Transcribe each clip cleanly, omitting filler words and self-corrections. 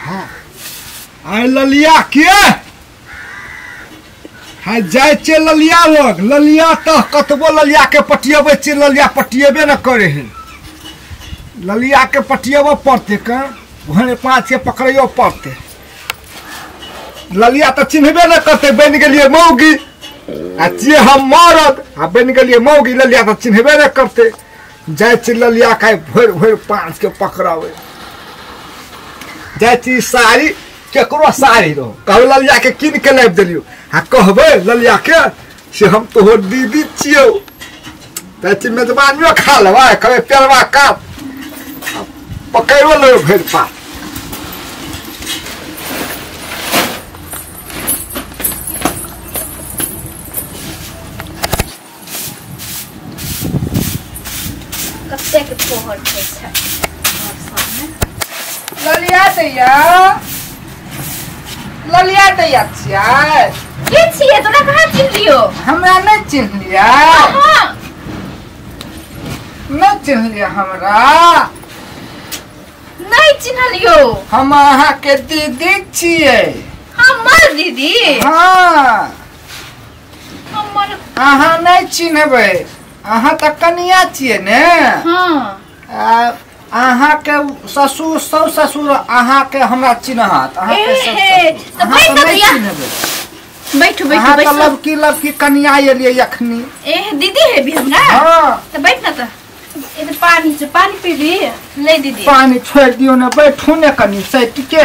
हाँ आए ललिया के हाँ जाए छे ललिया लोग ललिया तो कतबो ललिया के पटियबे छे ललिया पटियबे न करे है ललिया के पटियबो पड़ते का वहाँ 5 के पकड़ियो पड़ते ललिया तो चिन्हबे न करते बन गए मौगी जे हम मरद आ बन गए मौगी ललिया तो चिन्हबे न करते जाए छे ललिया का भोर भोर 5 के पकड़ावे जाए साड़ी केकरो साड़ी रहो कहो ललिया के किन के लाइब दिलियो हाँ कहबे ललिया के से हम तोहर दीदी छियो जाए मेजबानियो खा लेबा कहे पेलवा काट पकड़ो लो भर पात कत्ते के तोहर छै ललिया दैया छियै के छियै तोरा कहाँ चिन्ह लियो हमरा नहीं चिन्ह लिया हां नहीं चिन्ह लिया हमरा नहीं चिन्ह लियो हम अहाँ के दीदी छियै हमर दीदी हाँ हमर अहाँ नहीं चिन्हबै अहाँ तो कनिया छियै ने हां अहाँ के ससुर सौ ससुर अहाँ के हमरा चिन्हत अहाँ के तो बैठ नहीं चिन्हबै बैठ बैठ अहाँ बैठ तो लबकी कनिया एलियै अखनी ए दीदी है भी हमरा हां तो बैठ ना तो ये तो पानी से पानी पी ली ले दीदी पानी छोड़ दियो ना बैठू ने कनी सैट के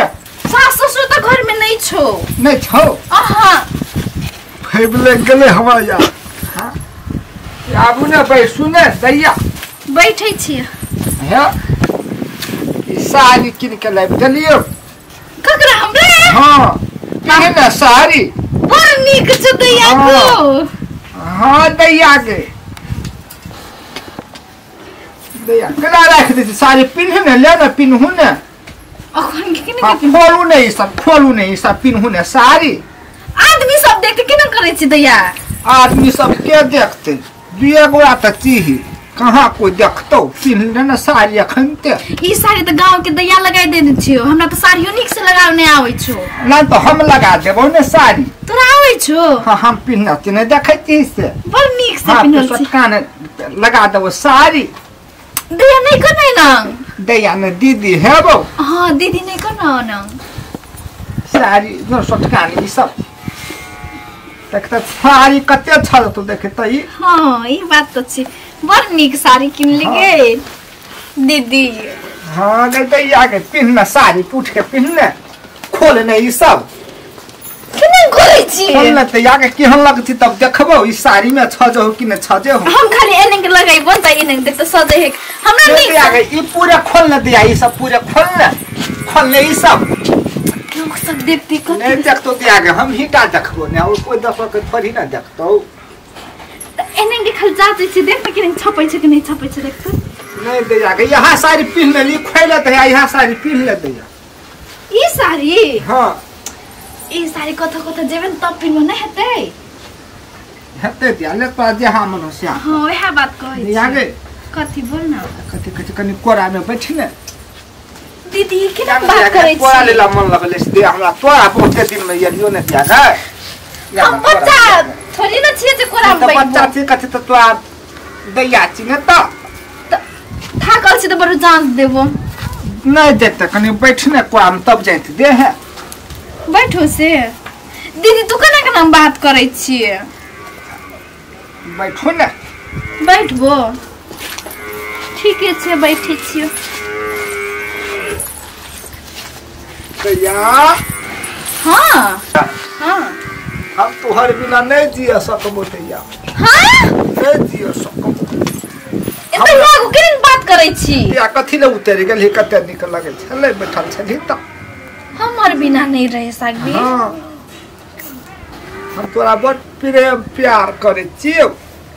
सास ससुर तो घर में नहीं छो नहीं छो हां फेबले गले हवा यार हां आबू ने बैठू ने दैया बैठे छी है साड़ी किन के लाइब देलियो ककरा हमरा हां किने ना साड़ी बड़ नीक छ दैया को हां दैया के दैया कला रख दे साड़ी पिन्ह ने ले ना पिन्हू ने अखन किने हाँ, के खोलू नहीं सब पिन्हू ने साड़ी आदमी सब देख के किने करे छी दैया आदमी सब के देखते दुए गोरा त चीही कहाँ कोई देखतो पिन्ह ना साड़ी अखनते ई साड़ी तो गांव के दैया लगाई देने छियो हमरा तो साड़ियो नीक से लगाव नहीं आवे छो ना तो हम लगा देबो ने साड़ी तोरा आवे छो हाँ हम पिन्हते ने देखै छी से बड़ नीक से हाँ पिन्हल तो छी कान लगा देबो साड़ी दैया नहीं करनै ना दैया ने दीदी हेबो हां दीदी नहीं करना ना साड़ी जो सटकान ई सब देखत साड़ी कते छल तो देखत ई हां ई बात तो छी बड़ नीक साड़ी किन लिगे दीदी हाँ गई दैया के पिन्ह साड़ी पूछ के पिन्ह खोल ने ई सब किने करे छी खोल ते या के केहन लगती तब देखबो ई साड़ी में छजो कि न छजे हो हम खाली एने के लगाइबो त एने देख त सजे है हमरा नीक दैया के ई पूरा खोल न दिया ई सब पूरा खोल ने ई सब लोग सब देखते को नहीं देखतो दिया के हम ही का देखबो ने और कोई दसो के थोड़ी ना देखतो एने देखल जाते छी देख के नहीं छपै छै कि नहीं छपै छै देख त नहीं दैया के यहाँ साड़ी पिन्ह ली खोले त यहाँ साड़ी पिन्ह ले दैया ई साड़ी हां ई साड़ी कथा जेबन तब पिन्ह नहीं हेतै हेते दिया ले पा जे हम मनोसिया हां वह बात कहै दैया के कथि बोल ना कथि कनी कोरा में बैठ ने दीदी के बात करे छी कोरा ले ला मन लगले से दे हमरा तोरा बहुत दिन में यलियो ने दिया गा हम बच्चा थोड़ी ना छिए जे कोरा में बच्चा थी कथि त तोरा दैया छी ने त थाकल छी त बरु जांच देबो नहीं देते कनी बैठ ने कोरा में तब जाइत दे है बैठो से दीदी तू केना केना बात करे छी बैठो ने बैठबो ठीक है बैठे छियो दैया हां हां हम तोहर बिना नहीं जिया सकबो दैया हां नहीं जिया सकबो इतना लागो केन बात करे छी या कथि ले उतर गेल कते निक लगे छले बैठल छली त हमर बिना नहीं रह सकबी हां हम तोरा बड़ प्यार करे छियो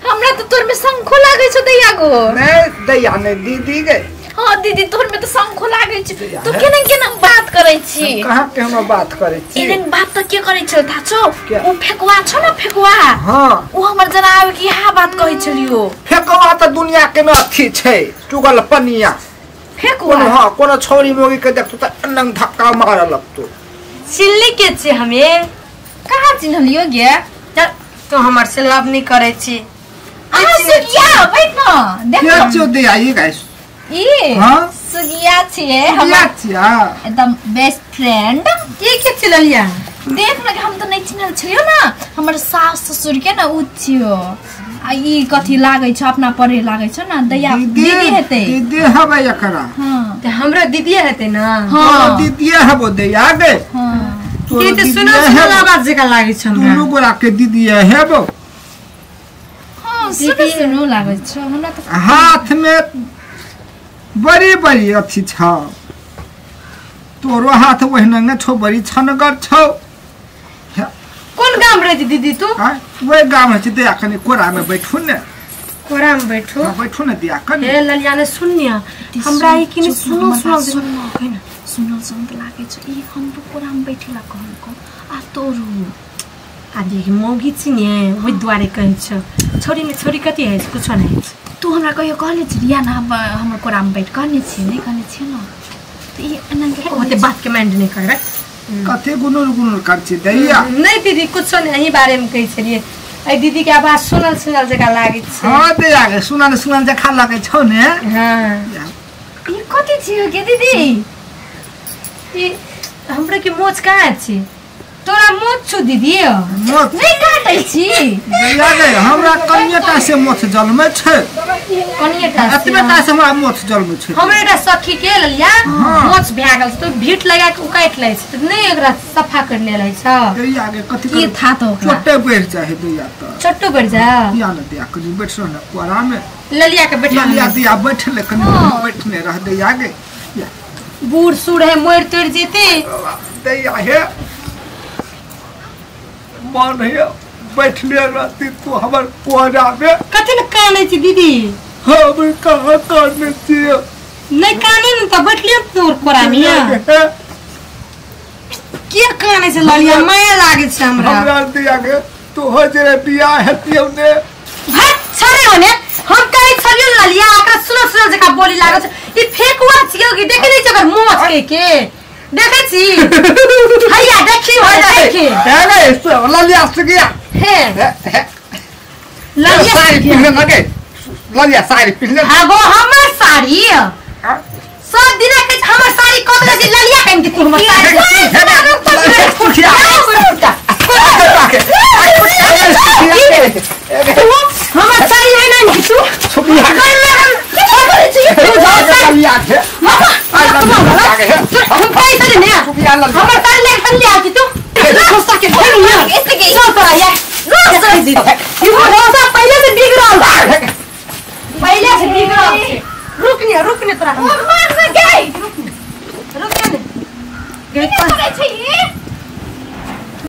हमरा तो तोर में शंखो लागे छ दैया गो नहीं दैया ने दीदी गे हां दीदी तोर में तो शंखो लागे छ तू केन केन बात करे छी कहां के हम बात करे छी एन बात तो के करे छ था छो क्या? ओ फेकवा छ ना फेकवा हां ओ हमर जना आवे की हा बात कहे छलियो फेकवा त दुनिया के न अथी छै चुगल पनिया फेकुआ हां कोनो छोरी मोगी के देखतो त नंग धक्का मार लगतो चिल्ली के छे हमें कहाँ चिन्हलियो गे तो हमर से लव नहीं करे छी सुगिया बैठ न देख क्या चो दे आई गाइस ई हां सुगिया छिए क्या हम छिया एकदम बेस्ट फ्रेंड ये के चिल्लिया देख न हम त नै चिन्हल छियो ना हमर सास ससुर के न उ छियो आ ई कथि लागै छ अपना परे लागै छ ना दया दीदी हेतै दीदी हबे एकरा हां तो हमरा दीदी हेते ना हां दीदी हबो दे आगे हां ये तो सुनो सुनो आवाज जका लागे छ हमरा दुनु गोरा के दीदी हेबो हां सुनो लागै छ हमरा त हाथ में बड़ी बड़ी अच्छी छ तोरो हाथ वहनंगे छो बड़ी छनगर छौ कौन गाम रे दीदी तू वे गाम है चिते अखनी कोरा में बैठू ने कोरा में बैठो बैठू ने दिया कन हे ललिया ने सुनिया हमरा ई कि सुनो सुनो हैन सुनो त लागै छ ई हमरो कोराम बैठेला कहलको आ तोरू आदि मौगी छिने ओइ द्वारे कहै छ छोरी में छोरी कति है कुछ नहीं तू हमरा कहियो कहले छी रिया ना हमर कोराम बैठ कहने छी नै कहने छी न त ई अनंग के ओते बात के माइंड नहीं करबे कथे गुनुर गुनुर कर छी दैया नहीं दीदी कुछ नहीं बारे में कहि छलिए ए दीदी के आवाज सुनल सुनल जका लागे छ हां दे आगे सुनल सुनल जका लागे छौ ने हां ई कथि छियो के दीदी ई हमरा के मोच कहाँ छी तोरा मोच छु दीदी मोच नै काटै छी दैया गे हमरा कन्याटा से मोच जलमे छै कनिएटा अतबेटा से हमरा मोच जलमे छै हमरा एटा सखी के ललिया मोच भए गेल तो भीट लगा के उकाट लै छ नै एकरा सफा कर ले लै छ दैया गे कथि की था तो छोटे बैठ जाए दैया त छोटो बढ़ जा या न दिया कनी बैठ रह कोरा में ललिया के बैठा ललिया दिया बैठ ले कनी बैठने रह दैया गे बूढ़ सूढ़ है मोर तोड़ जेते दैया हे मान है बैठले रहती तू हमर कोरा में कथि न काने छी दीदी हम कहां काने छी नहीं काने न त बैठले तोर कोरा में के काने से ललिया माया लागे छ हमरा दिया गे तू हो जे बियाह हेतियौ ने भाई छरे होने हम कहि छलियो ललिया आकरा सुनो सुनो जका बोली लागे छ ई फेकुआ छियो कि देखे नै छ अगर मोच के देखे छी हैया देखी हो देखी हे गे ललिया से गया हे ललिया साड़ी पहनने लगे ललिया साड़ी पहनने हां वो हमर साड़ी सब दिन के हमर साड़ी कब लगी ललिया पहन के तू हमर हमर साड़ी है ना तू छुपिया ललिया के हम पैसा दे ना हमर साड़ी ले कर लिया कि तू गुस्सा के नहीं है इससे के सो तो या गुस्सा दे ये गुस्सा पहले से बिगड़ रुक नहीं तोरा मार ना गई रुक ने गई